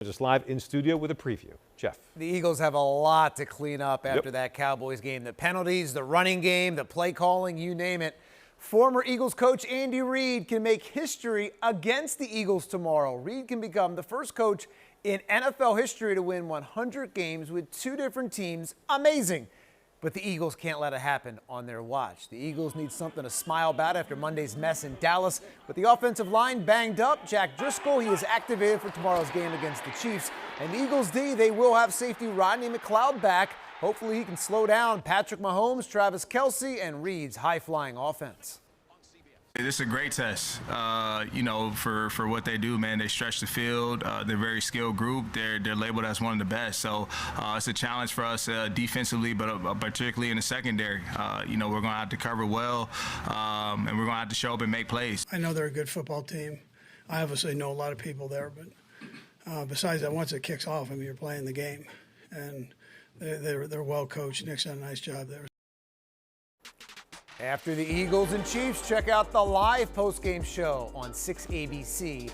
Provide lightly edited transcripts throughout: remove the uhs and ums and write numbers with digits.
Just live in studio with a preview. Jeff. The Eagles have a lot to clean up after that Cowboys game. The penalties, the running game, the play calling, you name it. Former Eagles coach Andy Reid can make history against the Eagles tomorrow. Reid can become the first coach in NFL history to win 100 games with two different teams. Amazing. But the Eagles can't let it happen on their watch. The Eagles need something to smile about after Monday's mess in Dallas. With the offensive line banged up, Jack Driscoll, he is activated for tomorrow's game against the Chiefs. And the Eagles D, they will have safety Rodney McLeod back. Hopefully he can slow down Patrick Mahomes, Travis Kelce, and Reid's high-flying offense. This is a great test, for what they do, man. They stretch the field. They're a very skilled group. They're labeled as one of the best. So it's a challenge for us defensively, but particularly in the secondary. We're going to have to cover well, and we're going to have to show up and make plays. I know they're a good football team. I obviously know a lot of people there, but besides that, once it kicks off, you're playing the game, and they're well coached. Nick's done a nice job there. After the Eagles and Chiefs, check out the live postgame show on 6abc.com.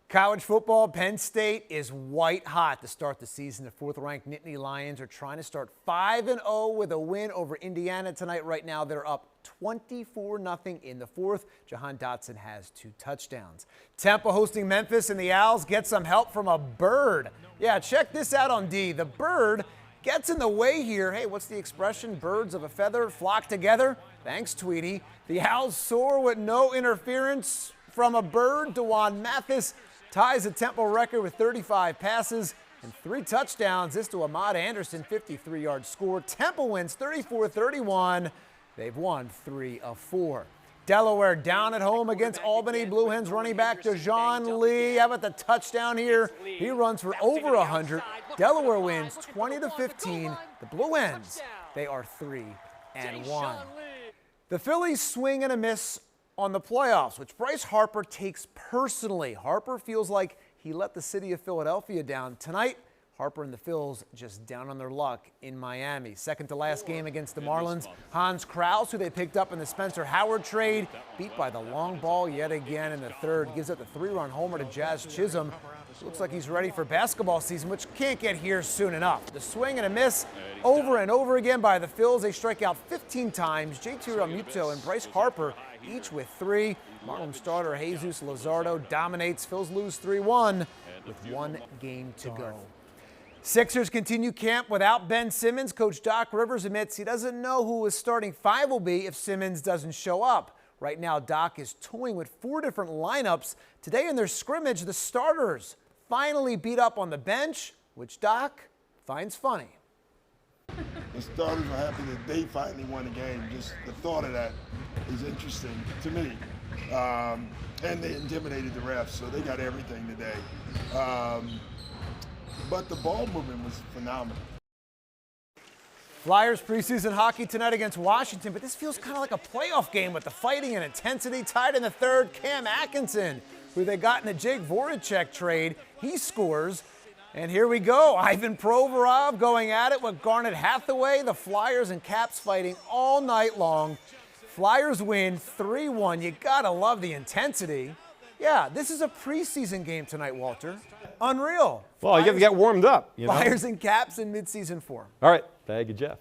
College football, Penn State is white hot to start the season. The fourth-ranked Nittany Lions are trying to start 5-0 with a win over Indiana tonight. Right now, they're up 24-0 in the fourth. Jahan Dotson has 2 touchdowns. Temple hosting Memphis, and the Owls get some help from a bird. Yeah, check this out on D. The bird gets in the way here. Hey, what's the expression? Birds of a feather flock together? Thanks, Tweety. The Owls soar with no interference from a bird. DeJuan Mathis ties the Temple record with 35 passes and 3 touchdowns. This to Ahmad Anderson, 53-yard score. Temple wins 34-31. They've won 3 of 4. Delaware down at home against Albany. Blue Hens running back DeJohn Lee. How about the touchdown here? He runs for over 100. Delaware wins 20-15. The Blue Hens, they are 3-1. The Phillies swing and a miss on the playoffs, which Bryce Harper takes personally. Harper feels like he let the city of Philadelphia down tonight. Harper and the Phils just down on their luck in Miami. Second to last game against the Marlins. Hans Krause, who they picked up in the Spencer Howard trade, beat by the long ball yet again in the third. Gives up the 3-run homer to Jazz Chisholm. Looks like he's ready for basketball season, which can't get here soon enough. The swing and a miss over and over again by the Phils. They strike out 15 times. JT Realmuto and Bryce Harper each with 3. Marlins starter Jesus Luzardo dominates. Phils lose 3-1 with 1 game to go. Sixers continue camp without Ben Simmons. Coach Doc Rivers admits he doesn't know who his starting 5 will be if Simmons doesn't show up. Right now, Doc is toying with 4 different lineups. Today in their scrimmage, the starters finally beat up on the bench, which Doc finds funny. The starters are happy that they finally won the game. Just the thought of that is interesting to me. And they intimidated the refs, so they got everything today. But the ball movement was phenomenal. Flyers preseason hockey tonight against Washington, but this feels kind of like a playoff game with the fighting and intensity. Tied in the third, Cam Atkinson, who they got in the Jake Voracek trade, he scores. And here we go, Ivan Provorov going at it with Garnet Hathaway. The Flyers and Caps fighting all night long. Flyers win 3-1. You gotta love the intensity. Yeah, this is a preseason game tonight, Walter. Unreal. Well, you got to get warmed up. Flyers and Caps in midseason form. All right. Thank you, Jeff.